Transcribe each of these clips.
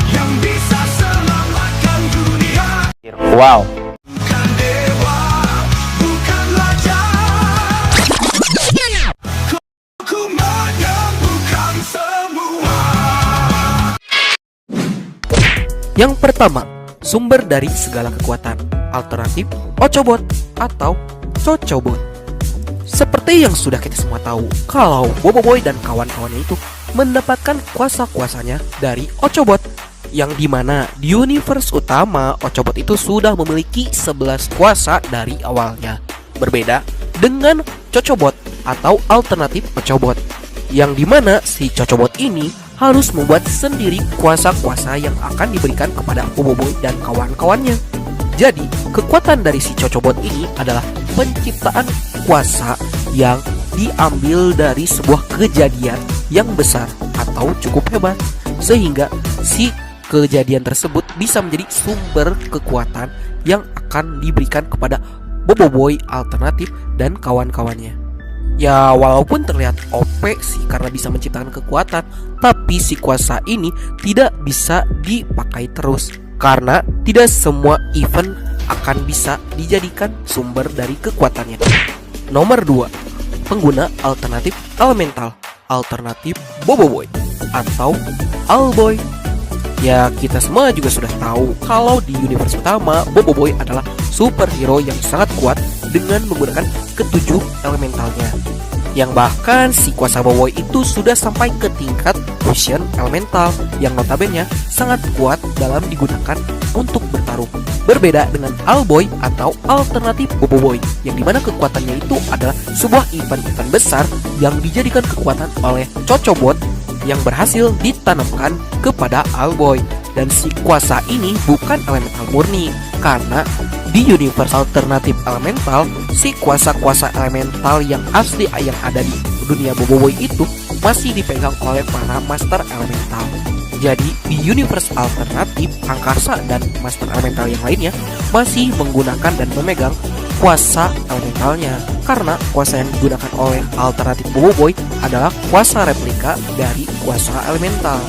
yang bisa selamatkan dunia. Wow. Bukan dewa, bukan raja. Ku menyembuhkan semua. Yang pertama, sumber dari segala kekuatan, alternatif Ochobot atau Cocobot. Seperti yang sudah kita semua tahu, kalau Boboiboy dan kawan-kawannya itu mendapatkan kuasa-kuasanya dari Ochobot, yang dimana di universe utama Ochobot itu sudah memiliki 11 kuasa dari awalnya. Berbeda dengan Cocobot atau alternatif Ochobot, yang dimana si Cocobot ini harus membuat sendiri kuasa-kuasa yang akan diberikan kepada Boboiboy dan kawan-kawannya. Jadi, kekuatan dari si Cocobot ini adalah penciptaan kuasa yang diambil dari sebuah kejadian yang besar atau cukup hebat, sehingga si kejadian tersebut bisa menjadi sumber kekuatan yang akan diberikan kepada Boboiboy, alternatif, dan kawan-kawannya. Ya, walaupun terlihat OP sih karena bisa menciptakan kekuatan, tapi si kuasa ini tidak bisa dipakai terus, karena tidak semua event akan bisa dijadikan sumber dari kekuatannya. Nomor 2, pengguna alternatif elemental, alternatif Boboiboy atau Alboy. Ya, kita semua juga sudah tahu kalau di universe utama Boboiboy adalah superhero yang sangat kuat dengan menggunakan ketujuh elementalnya, yang bahkan si kuasa Boboiboy itu sudah sampai ke tingkat fusion elemental yang notabene sangat kuat dalam digunakan untuk bertarung. Berbeda dengan Alboy atau alternatif Boboiboy, yang dimana kekuatannya itu adalah sebuah event-event besar yang dijadikan kekuatan oleh Cocobot yang berhasil ditanamkan kepada Alboy. Dan si kuasa ini bukan elemental murni, karena di universe alternatif elemental, si kuasa-kuasa elemental yang asli yang ada di dunia Boboiboy itu masih dipegang oleh para master elemental. Jadi di universe alternatif, angkasa dan master elemental yang lainnya masih menggunakan dan memegang kuasa elementalnya, karena kuasa yang digunakan oleh alternatif Boboiboy adalah kuasa replika dari kuasa elemental.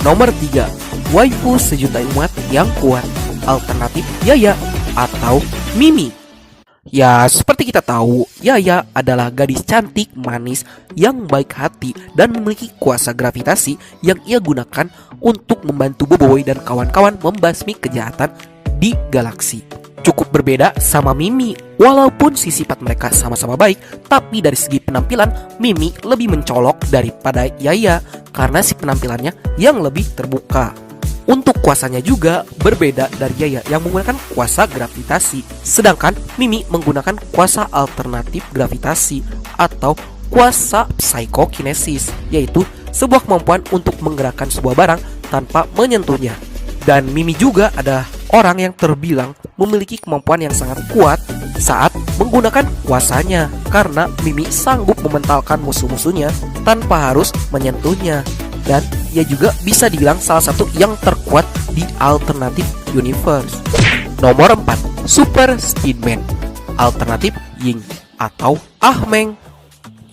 Nomor 3, waifu sejuta umat yang kuat, alternatif Yaya atau Mimi. Ya, seperti kita tahu, Yaya adalah gadis cantik, manis, yang baik hati dan memiliki kuasa gravitasi yang ia gunakan untuk membantu Boboiboy dan kawan-kawan membasmi kejahatan di galaksi. Cukup berbeda sama Mimi, walaupun si sifat mereka sama-sama baik, tapi dari segi penampilan Mimi lebih mencolok daripada Yaya karena si penampilannya yang lebih terbuka. Untuk kuasanya juga berbeda dari Yaya yang menggunakan kuasa gravitasi, sedangkan Mimi menggunakan kuasa alternatif gravitasi atau kuasa psychokinesis, yaitu sebuah kemampuan untuk menggerakkan sebuah barang tanpa menyentuhnya. Dan Mimi juga adalah orang yang terbilang memiliki kemampuan yang sangat kuat saat menggunakan kuasanya, karena Mimi sanggup mementalkan musuh-musuhnya tanpa harus menyentuhnya. Dan ia juga bisa dibilang salah satu yang terkuat di alternatif universe. Nomor 4, Super Speedman, alternatif Ying atau Ahmeng.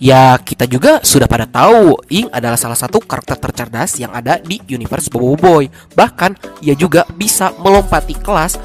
Ya, kita juga sudah pada tahu Ying adalah salah satu karakter tercerdas yang ada di universe Boboiboy. Bahkan ia juga bisa melompati kelas,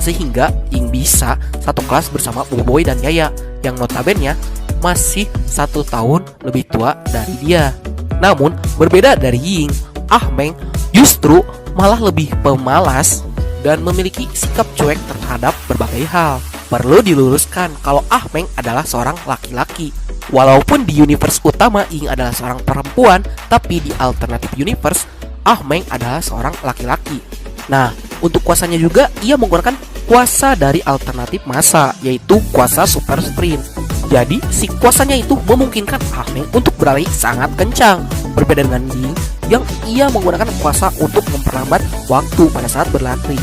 sehingga Ying bisa satu kelas bersama Boboiboy dan Yaya, yang notabene masih 1 tahun lebih tua dari dia. Namun berbeda dari Ying, Ahmeng justru malah lebih pemalas dan memiliki sikap cuek terhadap berbagai hal. Perlu diluruskan kalau Ahmeng adalah seorang laki-laki. Walaupun di universe utama Ying adalah seorang perempuan, tapi di alternative universe Ahmeng adalah seorang laki-laki. Nah, untuk kuasanya juga ia menggunakan kuasa dari alternatif masa, yaitu kuasa super sprint. Jadi si kuasanya itu memungkinkan Ahmeng untuk berlari sangat kencang. Berbeda dengan Ying yang ia menggunakan kuasa untuk memperlambat waktu pada saat berlari.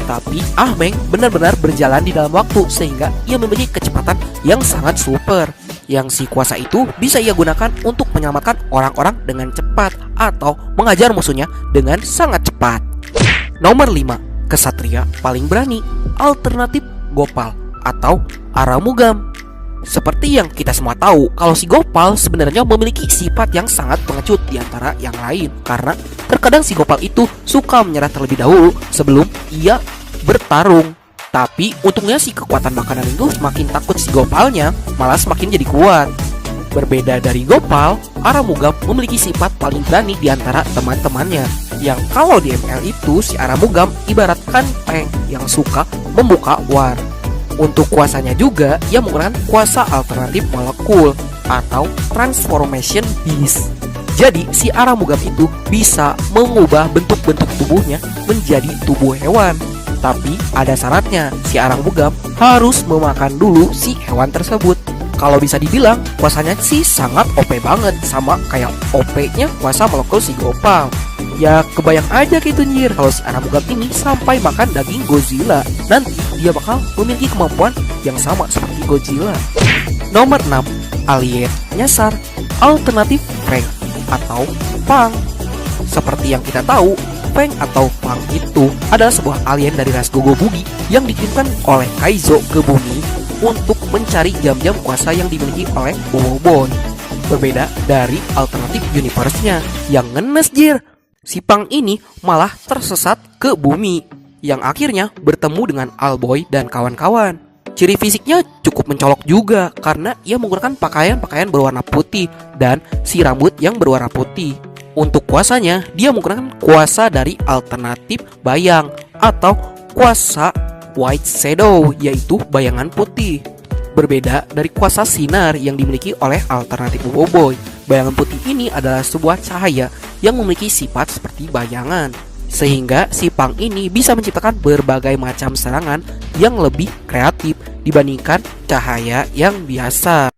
Tapi Ahmeng benar-benar berjalan di dalam waktu, sehingga ia memiliki kecepatan yang sangat super. Yang si kuasa itu bisa ia gunakan untuk menyelamatkan orang-orang dengan cepat atau mengajar musuhnya dengan sangat cepat. Nomor 5, kesatria paling berani, alternatif Gopal atau Aramugam. Seperti yang kita semua tahu, kalau si Gopal sebenarnya memiliki sifat yang sangat pengecut di antara yang lain. Karena terkadang si Gopal itu suka menyerah terlebih dahulu sebelum ia bertarung. Tapi untungnya si kekuatan makanan itu semakin takut si Gopalnya, malah semakin jadi kuat. Berbeda dari Gopal, Aramugam memiliki sifat paling berani di antara teman-temannya. Yang kalau di ML itu si Aramugam ibaratkan tank yang suka membuka war. Untuk kuasanya juga, ia menggunakan kuasa alternatif molekul atau transformation beast. Jadi, si Aramugam itu bisa mengubah bentuk-bentuk tubuhnya menjadi tubuh hewan. Tapi ada syaratnya, si Aramugam harus memakan dulu si hewan tersebut. Kalau bisa dibilang, kuasanya sih sangat OP banget, sama kayak OP-nya kuasa molekul si Gopal. Ya kebayang aja gitu nyir, kalau si Aramugam ini sampai makan daging Godzilla, nanti dia bakal memiliki kemampuan yang sama seperti Godzilla. Nomor 6, alien nyasar alternatif Fang atau Fang. Seperti yang kita tahu, Fang atau Fang itu adalah sebuah alien dari ras Gogobugi yang dikirimkan oleh Kaizo ke bumi untuk mencari jam-jam kuasa yang dimiliki oleh Boboiboy. Berbeda dari alternatif universe-nya yang ngenes jir. Si Fang ini malah tersesat ke bumi, yang akhirnya bertemu dengan Alboy dan kawan-kawan. Ciri fisiknya cukup mencolok juga karena ia menggunakan pakaian-pakaian berwarna putih dan si rambut yang berwarna putih. Untuk kuasanya, dia menggunakan kuasa dari alternatif bayang atau kuasa White Shadow, yaitu bayangan putih. Berbeda dari kuasa sinar yang dimiliki oleh alternatif Boboiboy. Bayangan putih ini adalah sebuah cahaya yang memiliki sifat seperti bayangan, sehingga si Fang ini bisa menciptakan berbagai macam serangan yang lebih kreatif dibandingkan cahaya yang biasa.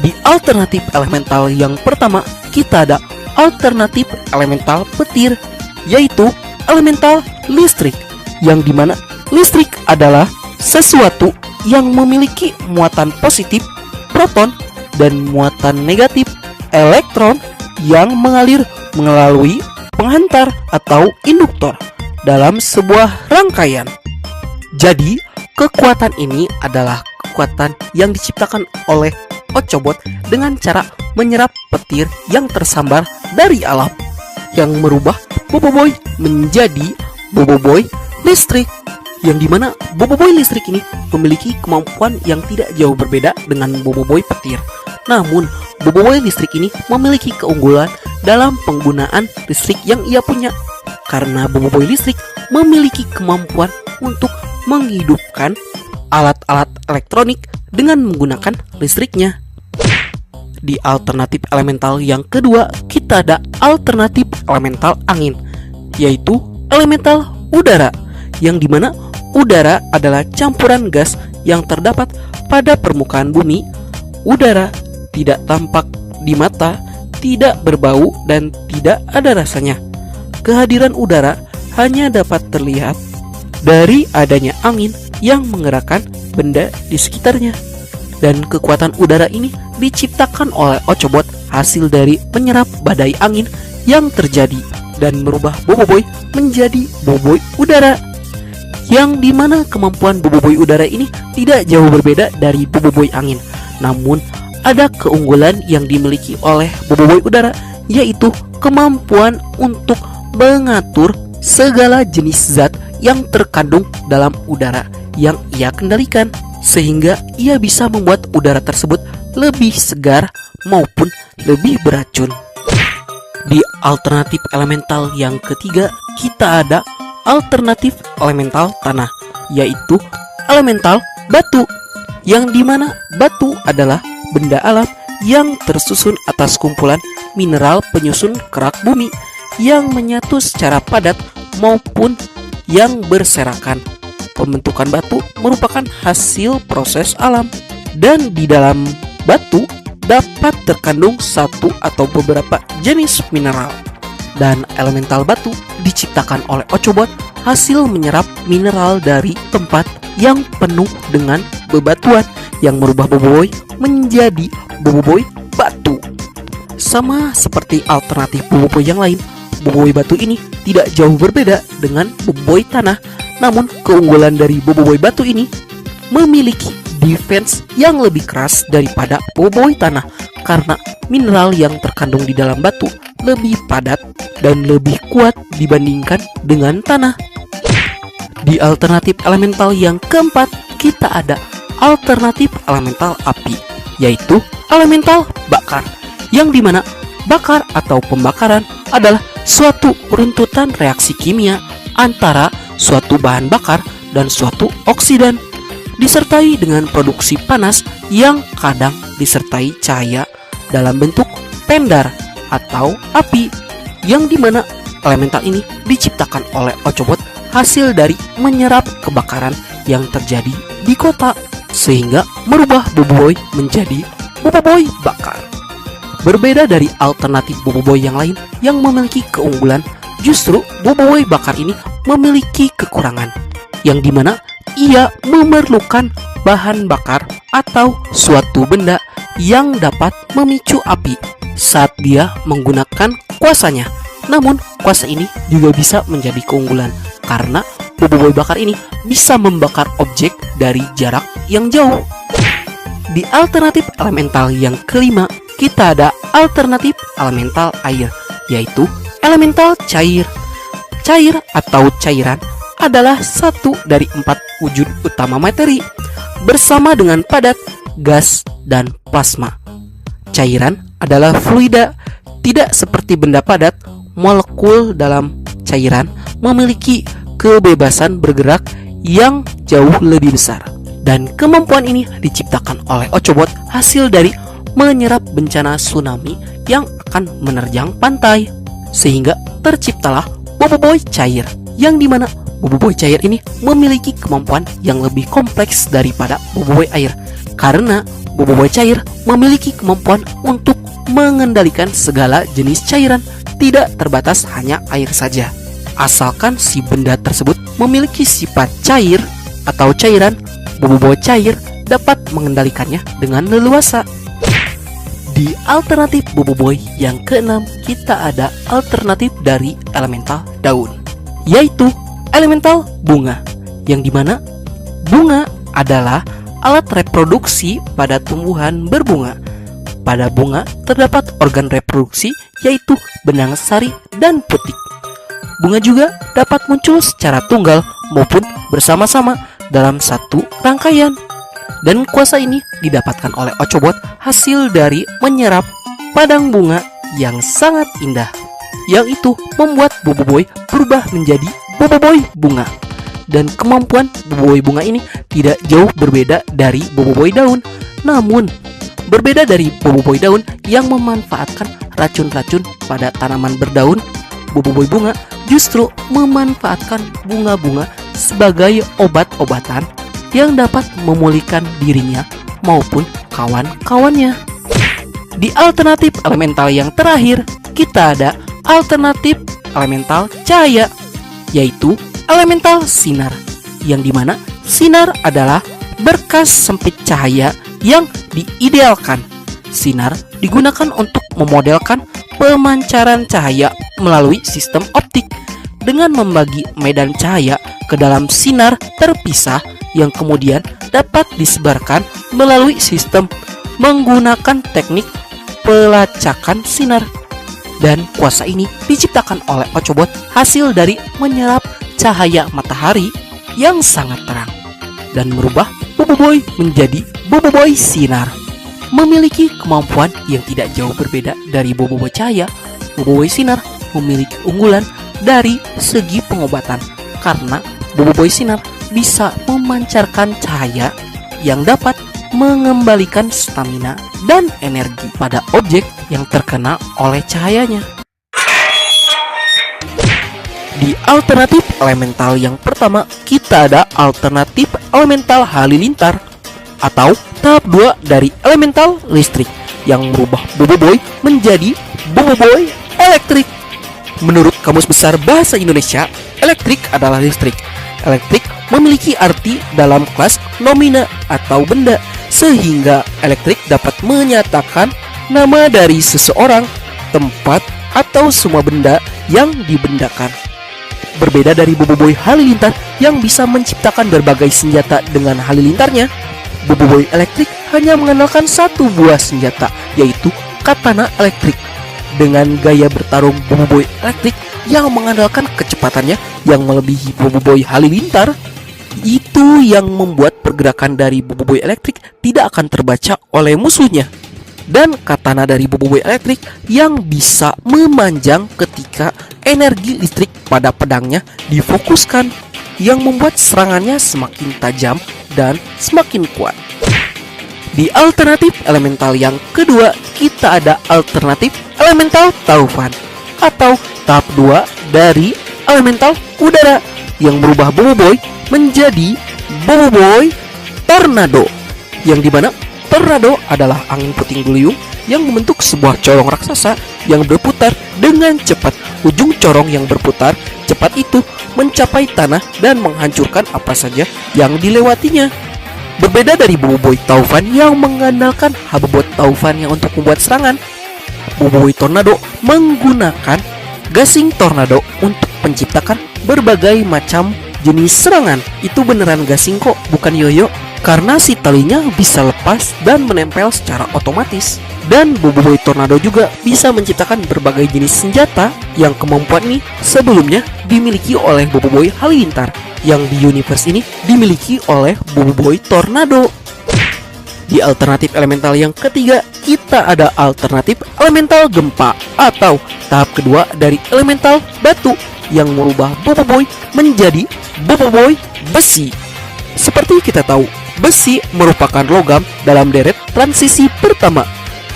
Di alternatif elemental yang pertama, kita ada alternatif elemental petir, yaitu elemental listrik, yang dimana listrik adalah sesuatu yang memiliki muatan positif proton dan muatan negatif elektron yang mengalir melalui penghantar atau induktor dalam sebuah rangkaian. Jadi, kekuatan ini adalah kekuatan yang diciptakan oleh Ochobot dengan cara menyerap petir yang tersambar dari alam, yang merubah Boboiboy menjadi Boboiboy listrik, yang dimana Boboiboy listrik ini memiliki kemampuan yang tidak jauh berbeda dengan Boboiboy petir. Namun, Boboiboy listrik ini memiliki keunggulan dalam penggunaan listrik yang ia punya, karena Boboiboy listrik memiliki kemampuan untuk menghidupkan alat-alat elektronik dengan menggunakan listriknya. Di alternatif elemental yang kedua, kita ada alternatif elemental angin, yaitu elemental udara, yang dimana udara adalah campuran gas yang terdapat pada permukaan bumi. Udara tidak tampak di mata, tidak berbau, dan tidak ada rasanya. Kehadiran udara hanya dapat terlihat dari adanya angin yang menggerakkan benda di sekitarnya. Dan kekuatan udara ini diciptakan oleh Ochobot hasil dari menyerap badai angin yang terjadi dan merubah Boboiboy menjadi Boboiboy udara, yang dimana kemampuan Boboiboy udara ini tidak jauh berbeda dari Boboiboy angin. Namun ada keunggulan yang dimiliki oleh Boboiboy udara, yaitu kemampuan untuk mengatur segala jenis zat yang terkandung dalam udara yang ia kendalikan, sehingga ia bisa membuat udara tersebut lebih segar maupun lebih beracun. Di alternatif elemental yang ketiga, kita ada alternatif elemental tanah, yaitu elemental batu, yang dimana batu adalah benda alam yang tersusun atas kumpulan mineral penyusun kerak bumi yang menyatu secara padat maupun yang berserakan. Pembentukan batu merupakan hasil proses alam, dan di dalam batu dapat terkandung satu atau beberapa jenis mineral. Dan elemental batu diciptakan oleh Ochobot hasil menyerap mineral dari tempat yang penuh dengan bebatuan, yang merubah Boboiboy menjadi Boboiboy batu. Sama seperti alternatif Boboiboy yang lain, Boboiboy batu ini tidak jauh berbeda dengan Boboiboy tanah. Namun keunggulan dari Boboiboy batu ini memiliki defense yang lebih keras daripada boboi tanah karena mineral yang terkandung di dalam batu lebih padat dan lebih kuat dibandingkan dengan tanah. Di alternatif elemental yang keempat, kita ada alternatif elemental api, yaitu elemental bakar, yang dimana bakar atau pembakaran adalah suatu runtutan reaksi kimia antara suatu bahan bakar dan suatu oksidan, disertai dengan produksi panas yang kadang disertai cahaya dalam bentuk pendar atau api, yang dimana elemental ini diciptakan oleh Ochobot hasil dari menyerap kebakaran yang terjadi di kota, sehingga merubah Boboiboy menjadi Boboiboy bakar. Berbeda dari alternatif Boboiboy yang lain yang memiliki keunggulan, justru Boboiboy bakar ini memiliki kekurangan, yang dimana ia memerlukan bahan bakar atau suatu benda yang dapat memicu api saat dia menggunakan kuasanya. Namun kuasa ini juga bisa menjadi keunggulan karena Boboiboy bakar ini bisa membakar objek dari jarak yang jauh. Di alternatif elemental yang kelima, kita ada alternatif elemental air, yaitu elemental cair. Cair atau cairan adalah satu dari 4 wujud utama materi bersama dengan padat, gas, dan plasma. Cairan adalah fluida, tidak seperti benda padat. Molekul dalam cairan memiliki kebebasan bergerak yang jauh lebih besar, dan kemampuan ini diciptakan oleh Ochobot hasil dari menyerap bencana tsunami yang akan menerjang pantai, sehingga terciptalah Boboiboy cair, yang dimana Boboiboy cair ini memiliki kemampuan yang lebih kompleks daripada Boboiboy air, karena Boboiboy cair memiliki kemampuan untuk mengendalikan segala jenis cairan, tidak terbatas hanya air saja. Asalkan si benda tersebut memiliki sifat cair atau cairan, Boboiboy cair dapat mengendalikannya dengan leluasa. Di alternatif Boboiboy yang keenam, kita ada alternatif dari elemental daun, yaitu elemental bunga, yang dimana bunga adalah alat reproduksi pada tumbuhan berbunga. Pada bunga terdapat organ reproduksi, yaitu benang sari dan putik. Bunga juga dapat muncul secara tunggal maupun bersama-sama dalam satu rangkaian. Dan kuasa ini didapatkan oleh Ochobot hasil dari menyerap padang bunga yang sangat indah, yang itu membuat Boboiboy berubah menjadi Boboiboy bunga. Dan kemampuan Boboiboy bunga ini tidak jauh berbeda dari Boboiboy daun. Namun berbeda dari Boboiboy daun yang memanfaatkan racun-racun pada tanaman berdaun, Boboiboy bunga justru memanfaatkan bunga-bunga sebagai obat-obatan yang dapat memulihkan dirinya maupun kawan-kawannya. Di alternatif elemental yang terakhir, kita ada alternatif elemental cahaya, yaitu elemental sinar, yang dimana sinar adalah berkas sempit cahaya yang diidealkan. Sinar digunakan untuk memodelkan pemancaran cahaya melalui sistem optik dengan membagi medan cahaya ke dalam sinar terpisah yang kemudian dapat disebarkan melalui sistem menggunakan teknik pelacakan sinar. Dan kuasa ini diciptakan oleh Ochobot hasil dari menyerap cahaya matahari yang sangat terang dan merubah Boboiboy menjadi Boboiboy sinar. Memiliki kemampuan yang tidak jauh berbeda dari Boboiboy cahaya, Boboiboy sinar memiliki unggulan dari segi pengobatan karena Boboiboy sinar bisa memancarkan cahaya yang dapat mengembalikan stamina dan energi pada objek yang terkena oleh cahayanya. Di alternatif elemental yang pertama, kita ada alternatif elemental halilintar atau tahap 2 dari elemental listrik yang merubah Boboiboy menjadi Boboiboy elektrik. Menurut Kamus Besar Bahasa Indonesia, elektrik adalah listrik. Elektrik memiliki arti dalam kelas nomina atau benda, sehingga elektrik dapat menyatakan nama dari seseorang, tempat, atau semua benda yang dibendakan. Berbeda dari Boboiboy halilintar yang bisa menciptakan berbagai senjata dengan halilintarnya, Boboiboy elektrik hanya mengandalkan satu buah senjata, yaitu katana elektrik. Dengan gaya bertarung Boboiboy elektrik yang mengandalkan kecepatannya yang melebihi Boboiboy Halilintar, itu yang membuat pergerakan dari Boboiboy elektrik tidak akan terbaca oleh musuhnya. Dan katana dari Boboiboy elektrik yang bisa memanjang ketika energi listrik pada pedangnya difokuskan, yang membuat serangannya semakin tajam dan semakin kuat. Di alternatif elemental yang kedua, kita ada alternatif elemental taufan atau tahap 2 dari elemental udara yang merubah Boboiboy menjadi Boboiboy tornado, yang dimana tornado adalah angin puting beliung yang membentuk sebuah corong raksasa yang berputar dengan cepat. Ujung corong yang berputar cepat itu mencapai tanah dan menghancurkan apa saja yang dilewatinya. Berbeda dari Boboiboy taufan yang mengandalkan habobot taufannya untuk membuat serangan, Boboiboy tornado menggunakan gasing tornado untuk menciptakan berbagai macam jenis serangan. Itu beneran gasing kok, bukan yoyo, karena si talinya bisa lepas dan menempel secara otomatis. Dan Boboiboy tornado juga bisa menciptakan berbagai jenis senjata yang kemampuan ini sebelumnya dimiliki oleh Boboiboy Halilintar, yang di universe ini dimiliki oleh Boboiboy tornado. Di alternatif elemental yang ketiga, kita ada alternatif elemental gempa atau tahap kedua dari elemental batu yang merubah Boboiboy menjadi Boboiboy besi. Seperti kita tahu, besi merupakan logam dalam deret transisi pertama.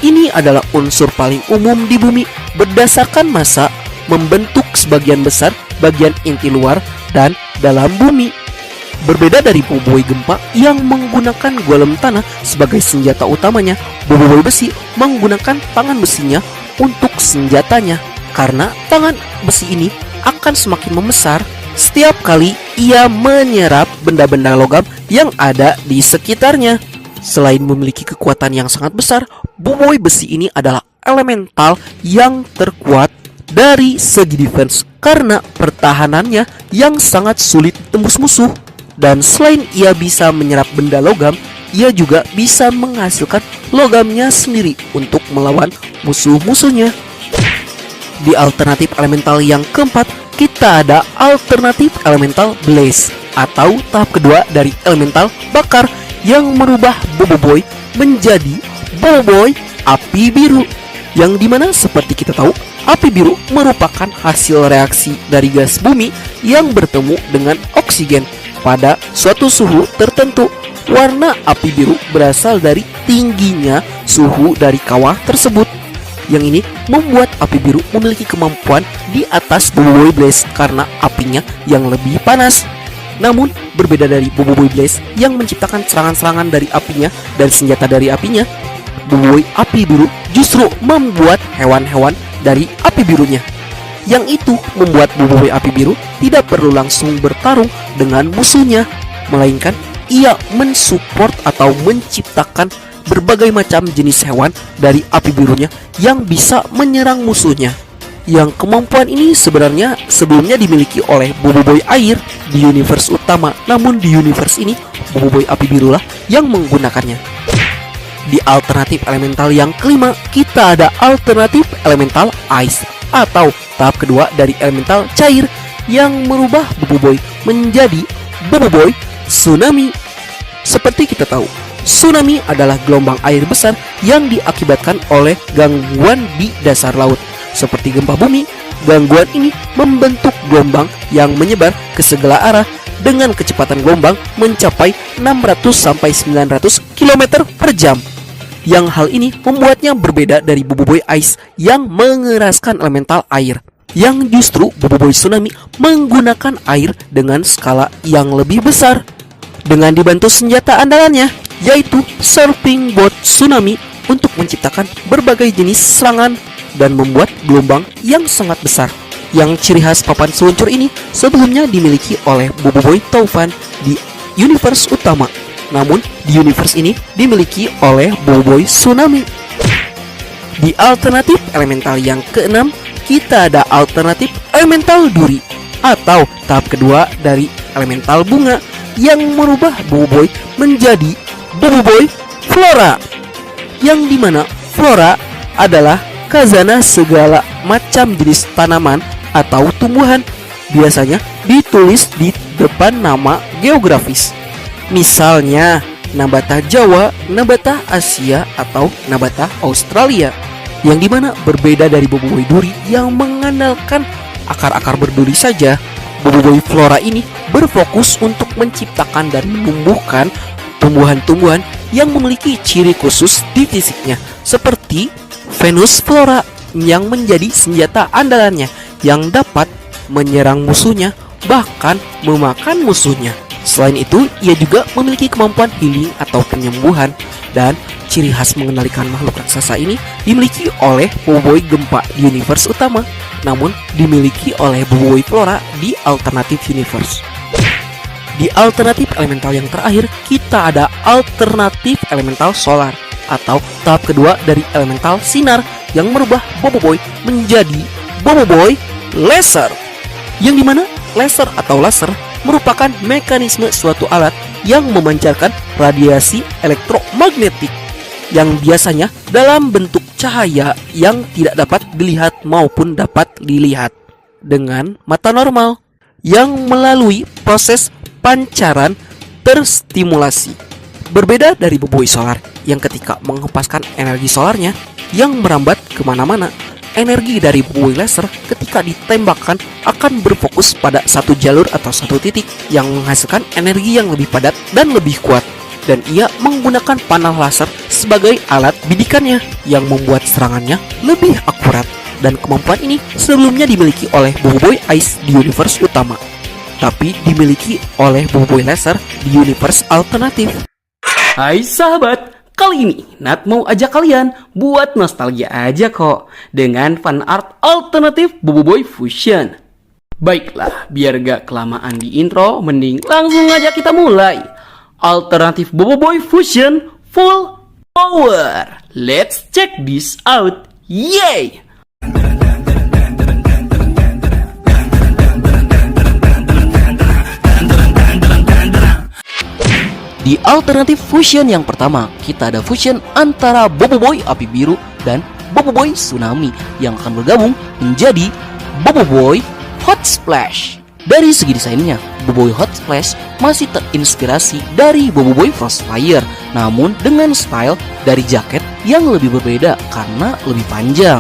Ini adalah unsur paling umum di bumi berdasarkan massa, membentuk sebagian besar bagian inti luar dan dalam bumi. Berbeda dari Boboiboy gempa yang menggunakan golem tanah sebagai senjata utamanya, Boboiboy besi menggunakan tangan besinya untuk senjatanya, karena tangan besi ini akan semakin membesar setiap kali ia menyerap benda-benda logam yang ada di sekitarnya. Selain memiliki kekuatan yang sangat besar, Boboiboy besi ini adalah elemental yang terkuat dari segi defense karena pertahanannya yang sangat sulit tembus musuh. Dan selain ia bisa menyerap benda logam, ia juga bisa menghasilkan logamnya sendiri untuk melawan musuh-musuhnya. Di alternatif elemental yang keempat, kita ada alternatif elemental blaze atau tahap kedua dari elemental bakar yang merubah Boboiboy menjadi Boboiboy api biru, yang dimana seperti kita tahu, api biru merupakan hasil reaksi dari gas bumi yang bertemu dengan oksigen pada suatu suhu tertentu. Warna api biru berasal dari tingginya suhu dari kawah tersebut, yang ini membuat api biru memiliki kemampuan di atas Boboiboy blaze karena apinya yang lebih panas. Namun berbeda dari Boboiboy blaze yang menciptakan serangan-serangan dari apinya dan senjata dari apinya, Boboiboy api biru justru membuat hewan-hewan dari api birunya, yang itu membuat Boboiboy api biru tidak perlu langsung bertarung dengan musuhnya, melainkan ia mensupport atau menciptakan berbagai macam jenis hewan dari api birunya yang bisa menyerang musuhnya. Yang kemampuan ini sebenarnya sebelumnya dimiliki oleh Boboiboy air di universe utama, namun di universe ini Boboiboy api birulah yang menggunakannya. Di alternatif elemental yang kelima, kita ada alternatif elemental ice atau tahap kedua dari elemental cair yang merubah Boboiboy menjadi Boboiboy tsunami. Seperti kita tahu, tsunami adalah gelombang air besar yang diakibatkan oleh gangguan di dasar laut. Seperti gempa bumi, gangguan ini membentuk gelombang yang menyebar ke segala arah dengan kecepatan gelombang mencapai 600-900 km per jam. Yang hal ini membuatnya berbeda dari Boboiboy Ice yang mengeraskan elemental air, yang justru Boboiboy Tsunami menggunakan air dengan skala yang lebih besar. Dengan dibantu senjata andalannya, yaitu Surfing Boat Tsunami, untuk menciptakan berbagai jenis serangan dan membuat gelombang yang sangat besar. Yang ciri khas papan seluncur ini sebelumnya dimiliki oleh Boboiboy taufan di universe utama, namun di universe ini dimiliki oleh Boboiboy tsunami. Di alternatif elemental yang keenam, kita ada alternatif elemental duri atau tahap kedua dari elemental bunga yang merubah Boboiboy menjadi Boboiboy Flora, yang dimana flora adalah khazanah segala macam jenis tanaman atau tumbuhan, biasanya ditulis di depan nama geografis. Misalnya Nabata Jawa, Nabata Asia, atau Nabata Australia, yang dimana berbeda dari Boboiboy duri yang mengandalkan akar-akar berduri saja. Boboiboy Flora ini berfokus untuk menciptakan dan menumbuhkan tumbuhan-tumbuhan yang memiliki ciri khusus di fisiknya, seperti Venus Flora yang menjadi senjata andalannya yang dapat menyerang musuhnya, bahkan memakan musuhnya. Selain itu, ia juga memiliki kemampuan healing atau penyembuhan, dan ciri khas mengendalikan makhluk raksasa ini dimiliki oleh Boboiboy Gempa di universe utama, namun dimiliki oleh Boboiboy Flora di alternative universe. Di alternatif elemental yang terakhir, kita ada alternatif elemental solar atau tahap kedua dari elemental sinar yang merubah Boboiboy menjadi Boboiboy Laser, yang dimana laser atau laser merupakan mekanisme suatu alat yang memancarkan radiasi elektromagnetik yang biasanya dalam bentuk cahaya yang tidak dapat dilihat maupun dapat dilihat dengan mata normal, yang melalui proses pancaran terstimulasi. Berbeda dari Boboiboy Solar yang ketika menghempaskan energi solarnya yang merambat kemana-mana, energi dari Boboiboy Laser ketika ditembakkan akan berfokus pada satu jalur atau satu titik yang menghasilkan energi yang lebih padat dan lebih kuat. Dan ia menggunakan panah laser sebagai alat bidikannya yang membuat serangannya lebih akurat. Dan kemampuan ini sebelumnya dimiliki oleh Boboiboy Ice di universe utama, tapi dimiliki oleh Boboiboy Laser di universe alternatif. Hai sahabat, kali ini Nat mau ajak kalian buat nostalgia aja kok dengan fan art alternatif Boboiboy Fusion. Baiklah, biar gak kelamaan di intro, mending langsung aja kita mulai. Alternatif Boboiboy Fusion Full Power. Let's check this out. Yay! Di alternatif fusion yang pertama, kita ada fusion antara Boboiboy Api Biru dan Boboiboy Tsunami yang akan bergabung menjadi Boboiboy Hot Splash. Dari segi desainnya, Boboiboy Hot Splash masih terinspirasi dari Boboiboy Frostfire, namun dengan style dari jaket yang lebih berbeda karena lebih panjang.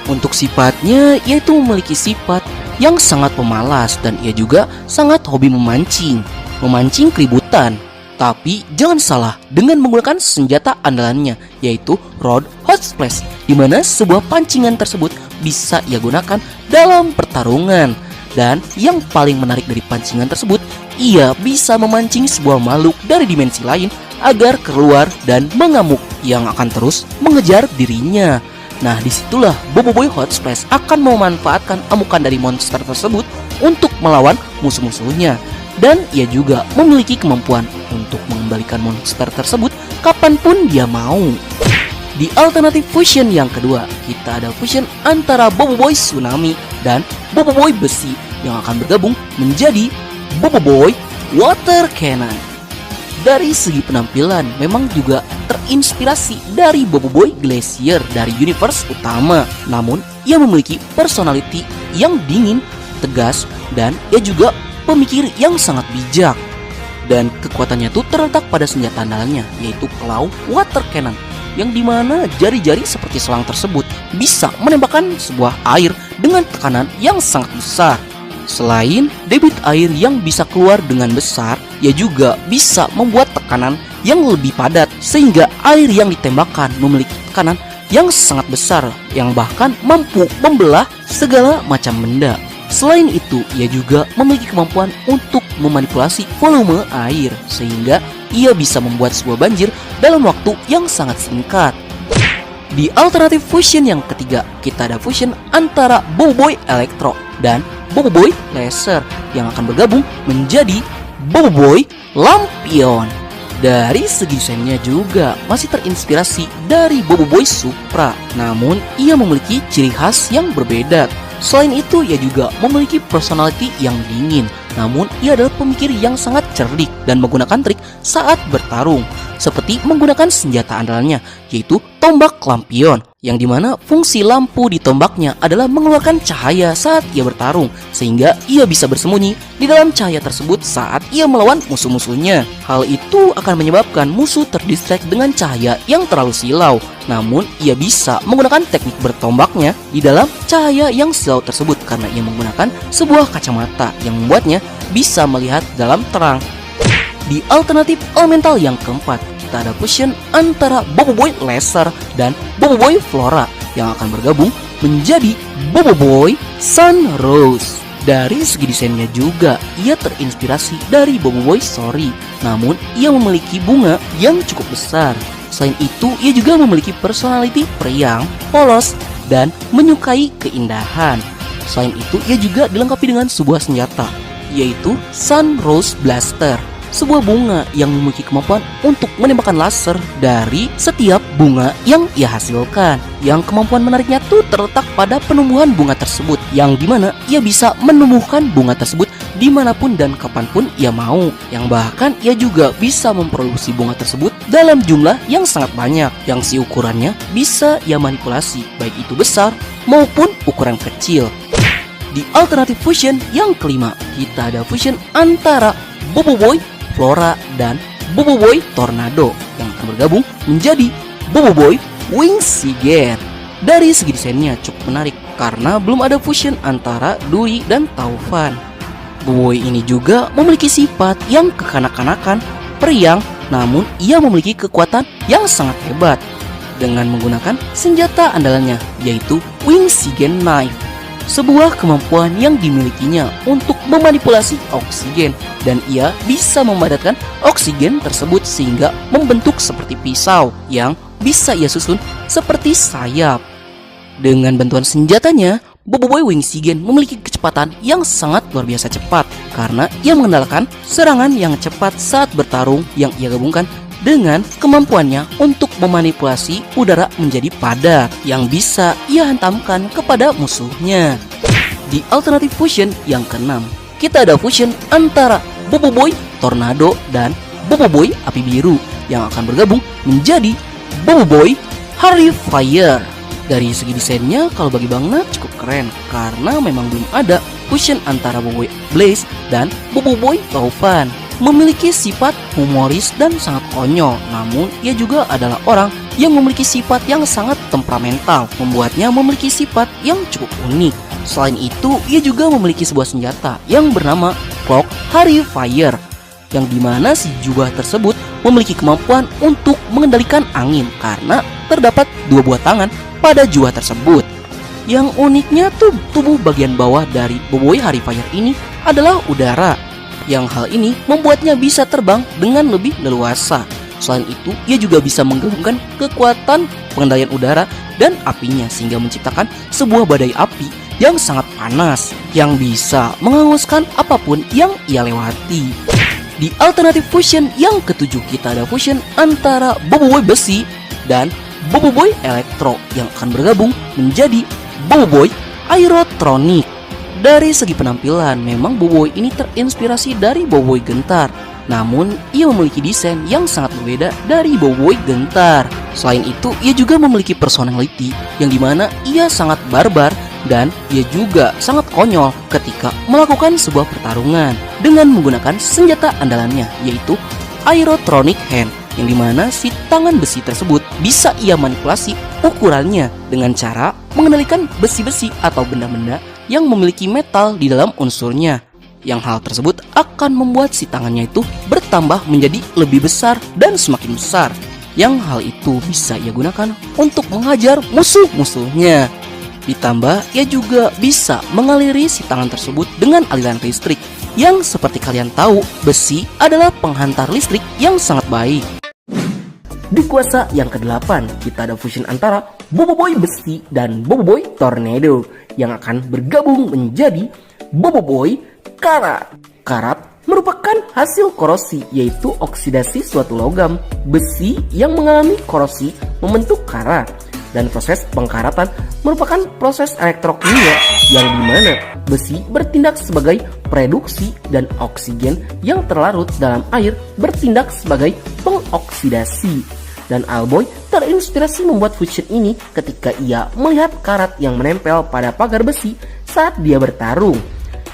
Untuk sifatnya, yaitu memiliki sifat yang sangat pemalas dan ia juga sangat hobi memancing keributan. Tapi jangan salah dengan menggunakan senjata andalannya, yaitu Rod Hot Splash, di mana sebuah pancingan tersebut bisa ia gunakan dalam pertarungan. Dan yang paling menarik dari pancingan tersebut, ia bisa memancing sebuah makhluk dari dimensi lain agar keluar dan mengamuk yang akan terus mengejar dirinya. Nah, disitulah Boboiboy Hot Splash akan memanfaatkan amukan dari monster tersebut untuk melawan musuh-musuhnya. Dan ia juga memiliki kemampuan untuk mengembalikan monster tersebut kapanpun dia mau. Di alternatif fusion yang kedua, kita ada fusion antara Boboiboy Tsunami dan Boboiboy Besi yang akan bergabung menjadi Boboiboy Water Cannon. Dari segi penampilan memang juga terinspirasi dari Boboiboy Glacier dari universe utama, namun ia memiliki personality yang dingin, tegas, dan ia juga pemikir yang sangat bijak. Dan kekuatannya itu terletak pada senjata andalannya, yaitu Claw Water Cannon, yang dimana jari-jari seperti selang tersebut bisa menembakkan sebuah air dengan tekanan yang sangat besar. Selain debit air yang bisa keluar dengan besar, ia juga bisa membuat tekanan yang lebih padat, sehingga air yang ditembakkan memiliki tekanan yang sangat besar, yang bahkan mampu membelah segala macam benda. Selain itu, ia juga memiliki kemampuan untuk memanipulasi volume air, sehingga ia bisa membuat sebuah banjir dalam waktu yang sangat singkat. Di alternatif fusion yang ketiga, kita ada fusion antara Boboiboy Electro dan Boboiboy Laser yang akan bergabung menjadi Boboiboy Lampion. Dari segi desainnya juga masih terinspirasi dari Boboiboy Supra, namun ia memiliki ciri khas yang berbeda. Selain itu, ia juga memiliki personality yang dingin, namun ia adalah pemikir yang sangat cerdik dan menggunakan trik saat bertarung. seperti menggunakan senjata andalannya, yaitu tombak lampion, yang dimana fungsi lampu di tombaknya adalah mengeluarkan cahaya saat ia bertarung, sehingga ia bisa bersembunyi di dalam cahaya tersebut saat ia melawan musuh-musuhnya. Hal itu akan menyebabkan musuh terdistract dengan cahaya yang terlalu silau, namun ia bisa menggunakan teknik bertombaknya di dalam cahaya yang silau tersebut karena ia menggunakan sebuah kacamata yang membuatnya bisa melihat dalam terang. Di alternatif elemental yang keempat, kita ada fusion antara Boboiboy Laser dan Boboiboy Flora yang akan bergabung menjadi Boboiboy Sunrose. Dari segi desainnya juga, ia terinspirasi dari Boboiboy Story, namun ia memiliki bunga yang cukup besar. Selain itu, ia juga memiliki personality periang, polos, dan menyukai keindahan. Selain itu, ia juga dilengkapi dengan sebuah senjata, yaitu Sunrose Blaster, sebuah bunga yang memiliki kemampuan untuk menembakkan laser dari setiap bunga yang ia hasilkan. Yang kemampuan menariknya tuh terletak pada penumbuhan bunga tersebut, yang dimana ia bisa menumbuhkan bunga tersebut dimanapun dan kapanpun ia mau. Yang bahkan ia juga bisa memproduksi bunga tersebut dalam jumlah yang sangat banyak, yang si ukurannya bisa ia manipulasi, baik itu besar maupun ukuran kecil. Di alternatif fusion yang kelima, kita ada fusion antara Boboiboy Flora dan Boboiboy Tornado yang akan bergabung menjadi Boboiboy Wingsigen. Dari segi desainnya cukup menarik karena belum ada fusion antara Duri dan Taufan. Boboiboy ini juga memiliki sifat yang kekanak-kanakan, periang, namun ia memiliki kekuatan yang sangat hebat dengan menggunakan senjata andalannya, yaitu Wingsigen Knife, sebuah kemampuan yang dimilikinya untuk memanipulasi oksigen, dan ia bisa memadatkan oksigen tersebut sehingga membentuk seperti pisau yang bisa ia susun seperti sayap. Dengan bantuan senjatanya, Boboiboy Wingsigen memiliki kecepatan yang sangat luar biasa cepat karena ia mengandalkan serangan yang cepat saat bertarung yang ia gabungkan dengan kemampuannya untuk memanipulasi udara menjadi padat yang bisa ia hantamkan kepada musuhnya. Di alternatif fusion yang keenam, kita ada fusion antara Boboiboy Tornado dan Boboiboy Api Biru yang akan bergabung menjadi Boboiboy Harry Fire. Dari segi desainnya, kalau bagi Bang Nat cukup keren karena memang belum ada fusion antara Boboiboy Blaze dan Boboiboy Taufan. Memiliki sifat humoris dan sangat konyol, namun ia juga adalah orang yang memiliki sifat yang sangat temperamental, membuatnya memiliki sifat yang cukup unik. Selain itu, ia juga memiliki sebuah senjata yang bernama Cloak Harry Fire, yang dimana si jubah tersebut memiliki kemampuan untuk mengendalikan angin karena terdapat dua buah tangan pada jubah tersebut. Yang uniknya tuh tubuh bagian bawah dari Boboiboy Harry Fire ini adalah udara, yang hal ini membuatnya bisa terbang dengan lebih leluasa. Selain itu, ia juga bisa menggabungkan kekuatan pengendalian udara dan apinya sehingga menciptakan sebuah badai api yang sangat panas yang bisa menghanguskan apapun yang ia lewati. Di alternatif fusion yang ketujuh, kita ada fusion antara Boboiboy Besi dan Boboiboy Elektro yang akan bergabung menjadi Boboiboy Aerotronic. Dari segi penampilan, memang Boboiboy ini terinspirasi dari Boboiboy Gentar, namun ia memiliki desain yang sangat berbeda dari Boboiboy Gentar. Selain itu, ia juga memiliki personality yang dimana ia sangat barbar dan ia juga sangat konyol ketika melakukan sebuah pertarungan dengan menggunakan senjata andalannya, yaitu Aerotronic Hand, yang dimana si tangan besi tersebut bisa ia manipulasi ukurannya dengan cara mengendalikan besi-besi atau benda-benda yang memiliki metal di dalam unsurnya, yang hal tersebut akan membuat si tangannya itu bertambah menjadi lebih besar dan semakin besar, yang hal itu bisa ia gunakan untuk menghajar musuh-musuhnya. Ditambah ia juga bisa mengaliri si tangan tersebut dengan aliran listrik, yang seperti kalian tahu, besi adalah penghantar listrik yang sangat baik. Di kuasa yang ke-8, kita ada fusion antara Boboiboy Besi dan Boboiboy Tornado yang akan bergabung menjadi Boboiboy Karat. Karat merupakan hasil korosi, yaitu oksidasi suatu logam besi yang mengalami korosi membentuk karat. Dan proses pengkaratan merupakan proses elektrokimia yang dimana besi bertindak sebagai reduksi dan oksigen yang terlarut dalam air bertindak sebagai pengoksidasi. Dan Alboy terinspirasi membuat fusion ini ketika ia melihat karat yang menempel pada pagar besi saat dia bertarung.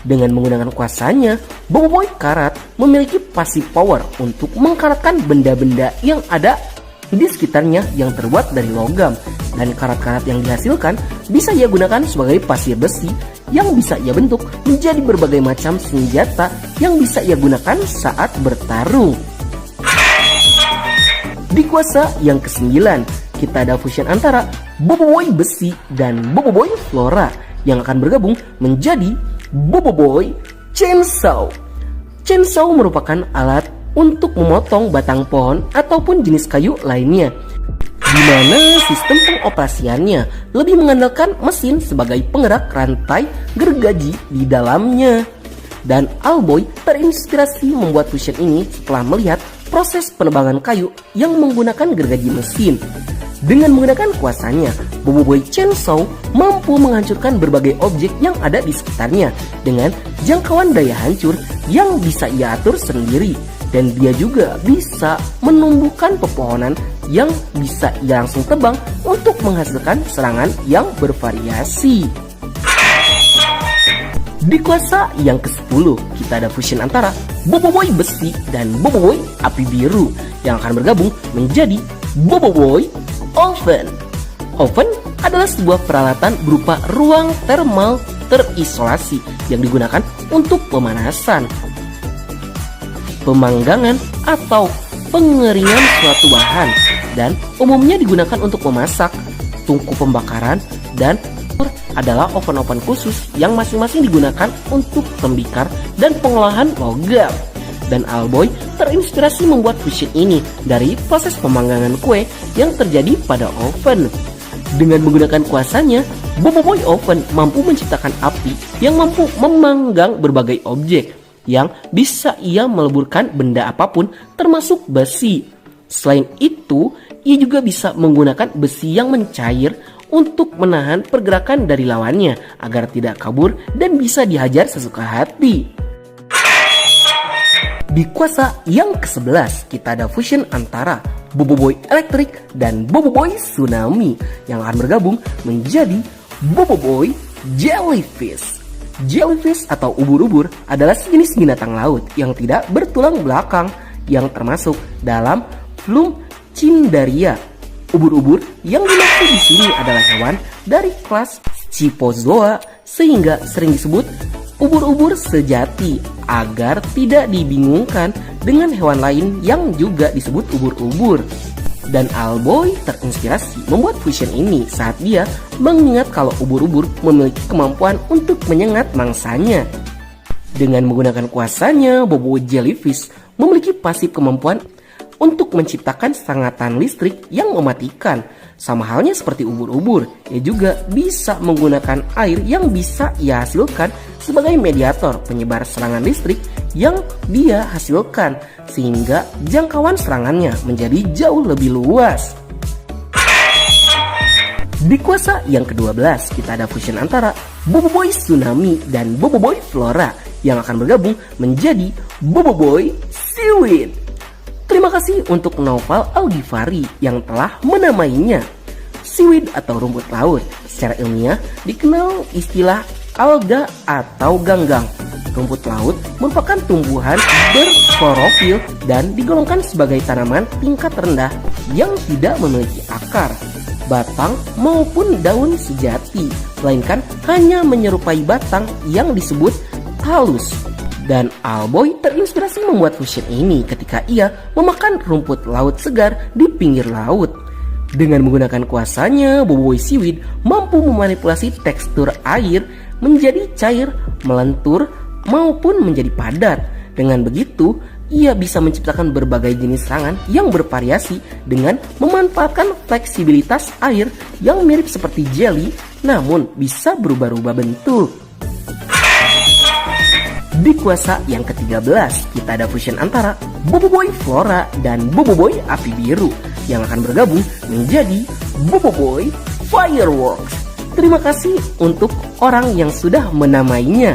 Dengan menggunakan kuasanya, Boboiboy Karat memiliki passive power untuk mengkaratkan benda-benda yang ada di sekitarnya yang terbuat dari logam. Dan karat-karat yang dihasilkan bisa ia gunakan sebagai pasir besi yang bisa ia bentuk menjadi berbagai macam senjata yang bisa ia gunakan saat bertarung. Di kuasa yang ke-9, kita ada fusion antara Boboiboy Besi dan Boboiboy Flora yang akan bergabung menjadi Boboiboy Chainsaw. Chainsaw merupakan alat untuk memotong batang pohon ataupun jenis kayu lainnya, di mana sistem pengoperasiannya lebih mengandalkan mesin sebagai penggerak rantai gergaji di dalamnya. Dan Alboy terinspirasi membuat fusion ini setelah melihat proses penebangan kayu yang menggunakan gergaji mesin. Dengan menggunakan kuasanya, Boboiboy Chainsaw mampu menghancurkan berbagai objek yang ada di sekitarnya dengan jangkauan daya hancur yang bisa ia atur sendiri. Dan dia juga bisa menumbuhkan pepohonan yang bisa ia langsung tebang untuk menghasilkan serangan yang bervariasi. Di kuasa yang ke-10, kita ada fusion antara Boboiboy Besi dan Boboiboy Api Biru yang akan bergabung menjadi Boboiboy Oven. Oven adalah sebuah peralatan berupa ruang thermal terisolasi yang digunakan untuk pemanasan, pemanggangan, atau pengeringan suatu bahan, dan umumnya digunakan untuk memasak, tungku pembakaran, dan adalah oven-oven khusus yang masing-masing digunakan untuk tembikar dan pengolahan logam. Dan Alboy terinspirasi membuat fusion ini dari proses pemanggangan kue yang terjadi pada oven. Dengan menggunakan kuasanya, Boboiboy Oven mampu menciptakan api yang mampu memanggang berbagai objek yang bisa ia meleburkan benda apapun termasuk besi. Selain itu, ia juga bisa menggunakan besi yang mencair untuk menahan pergerakan dari lawannya agar tidak kabur dan bisa dihajar sesuka hati. Di kuasa yang ke-11, kita ada fusion antara Boboiboy Electric dan Boboiboy Tsunami yang akan bergabung menjadi Boboiboy Jellyfish. Jellyfish atau ubur-ubur adalah sejenis binatang laut yang tidak bertulang belakang yang termasuk dalam Flumchindaria. Ubur-ubur yang dimaksud di sini adalah hewan dari kelas Scyphozoa sehingga sering disebut ubur-ubur sejati agar tidak dibingungkan dengan hewan lain yang juga disebut ubur-ubur. Dan Alboy terinspirasi membuat fusion ini saat dia mengingat kalau ubur-ubur memiliki kemampuan untuk menyengat mangsanya. Dengan menggunakan kuasanya, Boboiboy Jellyfish memiliki pasif kemampuan untuk menciptakan sengatan listrik yang mematikan. Sama halnya seperti ubur-ubur, ia juga bisa menggunakan air yang bisa ia hasilkan sebagai mediator penyebar serangan listrik yang dia hasilkan, sehingga jangkauan serangannya menjadi jauh lebih luas. Di kuasa yang ke-12, kita ada fusion antara Boboiboy Tsunami dan Boboiboy Flora yang akan bergabung menjadi Boboiboy Seaweed. Terima kasih untuk Naufal Algifari yang telah menamainya. Seaweed atau rumput laut secara ilmiah dikenal istilah alga atau ganggang. Rumput laut merupakan tumbuhan berklorofil dan digolongkan sebagai tanaman tingkat rendah yang tidak memiliki akar, batang maupun daun sejati, melainkan hanya menyerupai batang yang disebut talus. Dan Alboy terinspirasi membuat fusion ini ketika ia memakan rumput laut segar di pinggir laut. Dengan menggunakan kuasanya, Boboiboy Seaweed mampu memanipulasi tekstur air menjadi cair, melentur, maupun menjadi padat. Dengan begitu, ia bisa menciptakan berbagai jenis serangan yang bervariasi dengan memanfaatkan fleksibilitas air yang mirip seperti jelly, namun bisa berubah-ubah bentuk. Di kuasa yang ke-13, kita ada fusion antara Boboiboy Flora dan Boboiboy Api Biru yang akan bergabung menjadi Boboiboy Fireworks. Terima kasih untuk orang yang sudah menamainya.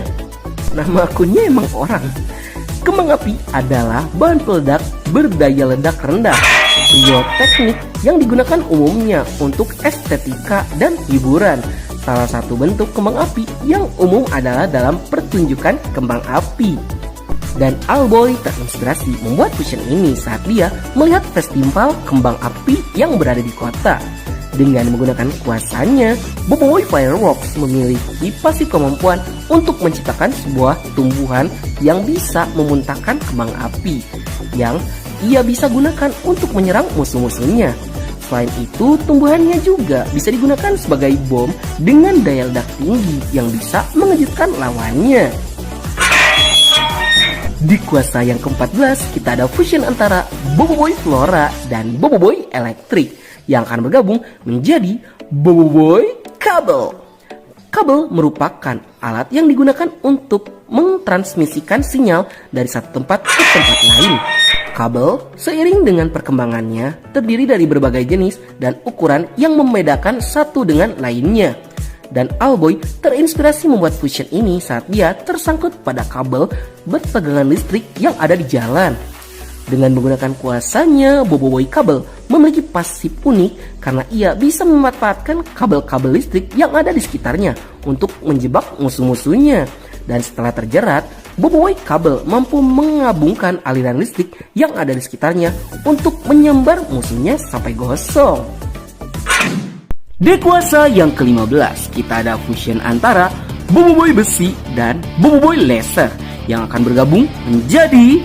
Nama akunnya emang orang. Kembang api adalah bahan peledak berdaya ledak rendah. Bioteknik yang digunakan umumnya untuk estetika dan hiburan. Salah satu bentuk kembang api yang umum adalah dalam pertunjukan kembang api. Dan Alboy terinspirasi membuat fusion ini saat dia melihat festival kembang api yang berada di kota. Dengan menggunakan kuasanya, Boboiboy Fireworks memiliki pasif kemampuan untuk menciptakan sebuah tumbuhan yang bisa memuntahkan kembang api yang ia bisa gunakan untuk menyerang musuh-musuhnya. Selain itu, tumbuhannya juga bisa digunakan sebagai bom dengan daya ledak tinggi yang bisa mengejutkan lawannya. Di kuasa yang ke-14, kita ada fusion antara Boboiboy Flora dan Boboiboy Electric yang akan bergabung menjadi Boboiboy Kabel. Kabel merupakan alat yang digunakan untuk mentransmisikan sinyal dari satu tempat ke tempat lain. Kabel seiring dengan perkembangannya terdiri dari berbagai jenis dan ukuran yang membedakan satu dengan lainnya. Dan Alboy terinspirasi membuat fusion ini saat dia tersangkut pada kabel bertegangan listrik yang ada di jalan. Dengan menggunakan kuasanya, Boboiboy Kabel memiliki pasif unik karena ia bisa memanfaatkan kabel-kabel listrik yang ada di sekitarnya untuk menjebak musuh-musuhnya. Dan setelah terjerat, Boboiboy Kabel mampu mengabungkan aliran listrik yang ada di sekitarnya untuk menyambar musuhnya sampai gosong. Di kuasa yang ke-15, kita ada fusion antara Boboiboy Besi dan Boboiboy Laser yang akan bergabung menjadi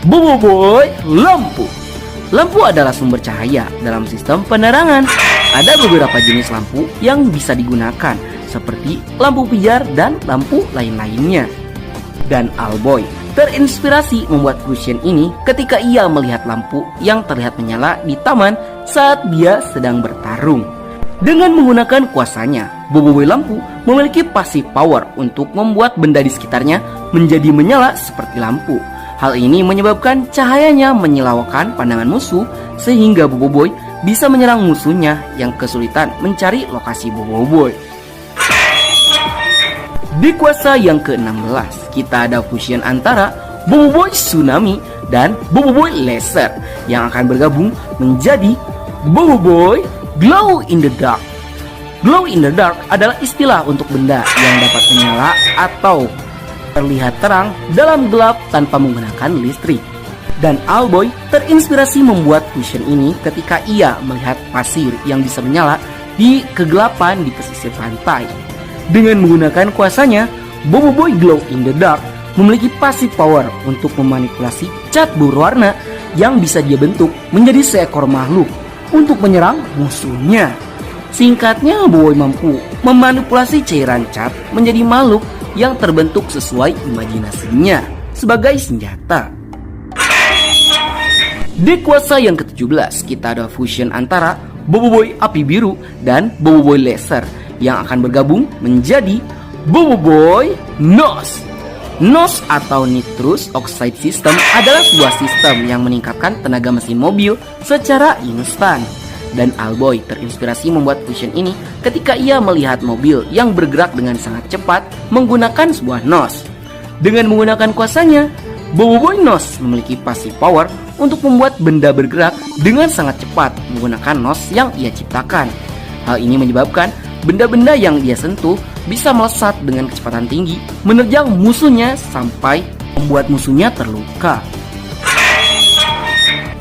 Boboiboy Lampu. Lampu adalah sumber cahaya dalam sistem penerangan. Ada beberapa jenis lampu yang bisa digunakan, seperti lampu pijar dan lampu lain-lainnya. Dan Alboy terinspirasi membuat fusion ini ketika ia melihat lampu yang terlihat menyala di taman saat dia sedang bertarung. Dengan menggunakan kuasanya, Boboiboy Lampu memiliki passive power untuk membuat benda di sekitarnya menjadi menyala seperti lampu. Hal ini menyebabkan cahayanya menyilaukan pandangan musuh sehingga Boboiboy bisa menyerang musuhnya yang kesulitan mencari lokasi Boboiboy. Di kuasa yang ke-16, kita ada fusion antara Boboiboy Tsunami dan Boboiboy Laser yang akan bergabung menjadi Boboiboy Glow in the Dark. Glow in the Dark adalah istilah untuk benda yang dapat menyala atau terlihat terang dalam gelap tanpa menggunakan listrik. Dan Alboy terinspirasi membuat fusion ini ketika ia melihat pasir yang bisa menyala di kegelapan di pesisir pantai. Dengan menggunakan kuasanya, Boboiboy Glow in the Dark memiliki passive power untuk memanipulasi cat berwarna yang bisa dia bentuk menjadi seekor makhluk untuk menyerang musuhnya. Singkatnya, Boboiboy mampu memanipulasi cairan cat menjadi makhluk yang terbentuk sesuai imajinasinya sebagai senjata. Di kuasa yang ke-17, kita ada fusion antara Boboiboy Api Biru dan Boboiboy Laser yang akan bergabung menjadi Boboiboy NOS. NOS atau Nitrous Oxide System adalah sebuah sistem yang meningkatkan tenaga mesin mobil secara instan. Dan Alboy terinspirasi membuat fusion ini ketika ia melihat mobil yang bergerak dengan sangat cepat menggunakan sebuah NOS. Dengan menggunakan kuasanya, Boboiboy NOS memiliki passive power untuk membuat benda bergerak dengan sangat cepat menggunakan NOS yang ia ciptakan. Hal ini menyebabkan benda-benda yang dia sentuh bisa melesat dengan kecepatan tinggi menerjang musuhnya sampai membuat musuhnya terluka.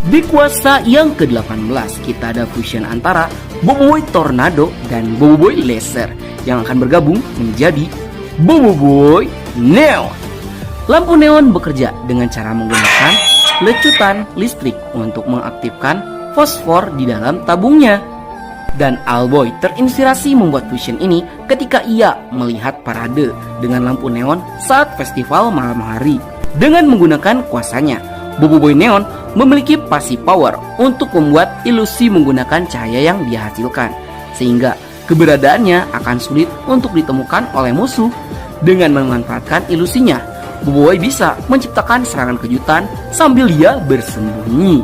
Di kuasa yang ke-18, kita ada fusion antara Boboiboy Tornado dan Boboiboy Laser yang akan bergabung menjadi Boboiboy Neon. Lampu neon bekerja dengan cara menggunakan lecutan listrik untuk mengaktifkan fosfor di dalam tabungnya. Dan Alboy terinspirasi membuat fusion ini ketika ia melihat parade dengan lampu neon saat festival malam hari. Dengan menggunakan kuasanya, Boboiboy Neon memiliki passive power untuk membuat ilusi menggunakan cahaya yang dihasilkan, sehingga keberadaannya akan sulit untuk ditemukan oleh musuh. Dengan memanfaatkan ilusinya, Boboiboy bisa menciptakan serangan kejutan sambil dia bersembunyi.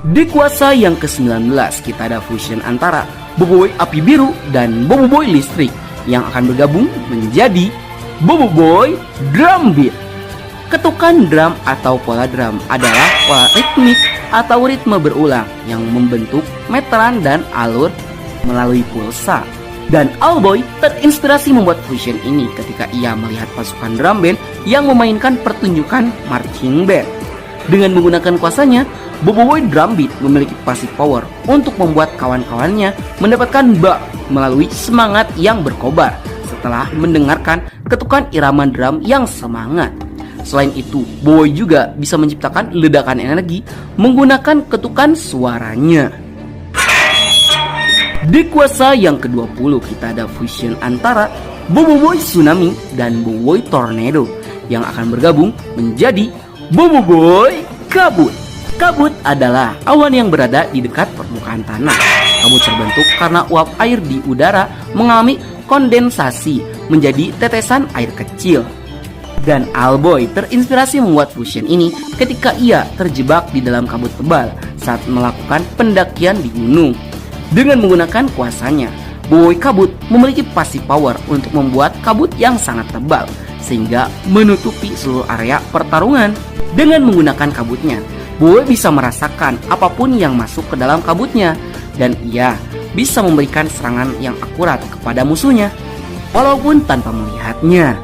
Di kuasa yang ke-19 kita ada fusion antara Boboiboy api biru dan Boboiboy listrik yang akan bergabung menjadi Boboiboy drum beat. Ketukan drum atau pola drum adalah pola ritmik atau ritme berulang yang membentuk meteran dan alur melalui pulsa. Dan Owlboy terinspirasi membuat fusion ini ketika ia melihat pasukan drum band yang memainkan pertunjukan marching band. Dengan menggunakan kuasanya, Boboiboy drum beat memiliki passive power untuk membuat kawan-kawannya mendapatkan bug melalui semangat yang berkobar setelah mendengarkan ketukan irama drum yang semangat. Selain itu, Boboiboy juga bisa menciptakan ledakan energi menggunakan ketukan suaranya. Di kuasa yang ke-20 kita ada fusion antara Boboiboy Tsunami dan Boboiboy Tornado yang akan bergabung menjadi Boboiboy Kabut. Kabut adalah awan yang berada di dekat permukaan tanah. Kabut terbentuk karena uap air di udara mengalami kondensasi menjadi tetesan air kecil. Dan Owlboy terinspirasi membuat fusion ini ketika ia terjebak di dalam kabut tebal saat melakukan pendakian di gunung. Dengan menggunakan kuasanya, Boboiboy Kabut memiliki passive power untuk membuat kabut yang sangat tebal sehingga menutupi seluruh area pertarungan. Dengan menggunakan kabutnya, Boboiboy bisa merasakan apapun yang masuk ke dalam kabutnya dan ia bisa memberikan serangan yang akurat kepada musuhnya walaupun tanpa melihatnya.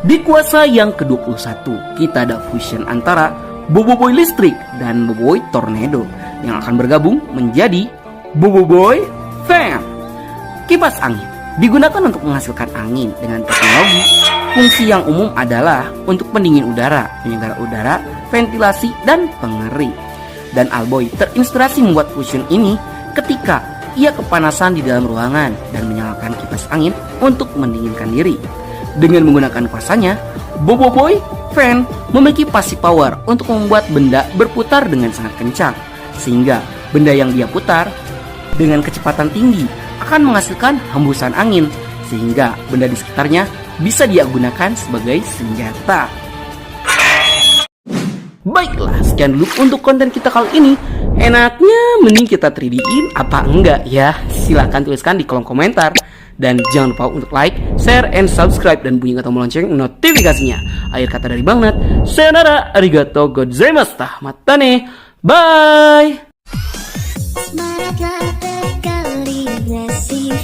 Di kuasa yang ke-21 kita ada fusion antara Boboiboy listrik dan Boboiboy Tornado yang akan bergabung menjadi Boboiboy Fan. Kipas angin digunakan untuk menghasilkan angin dengan teknologi. Fungsi yang umum adalah untuk pendingin udara, penyegar udara, ventilasi, dan pengering. Dan Owlboy terinspirasi membuat fusion ini ketika ia kepanasan di dalam ruangan dan menyalakan kipas angin untuk mendinginkan diri. Dengan menggunakan kuasanya, Boboiboy Fan memiliki passive power untuk membuat benda berputar dengan sangat kencang, sehingga benda yang dia putar dengan kecepatan tinggi akan menghasilkan hembusan angin, sehingga benda di sekitarnya bisa dia gunakan sebagai senjata. Baiklah, sekian dulu untuk konten kita kali ini. Enaknya mending kita 3D-in apa enggak ya? Silahkan tuliskan di kolom komentar. Dan jangan lupa untuk like, share, and subscribe dan bunyikan tombol lonceng notifikasinya. Akhir kata dari Bang Nat, sayonara, arigatou gozaimashita, matane, bye. Semangatlah berkali ngasih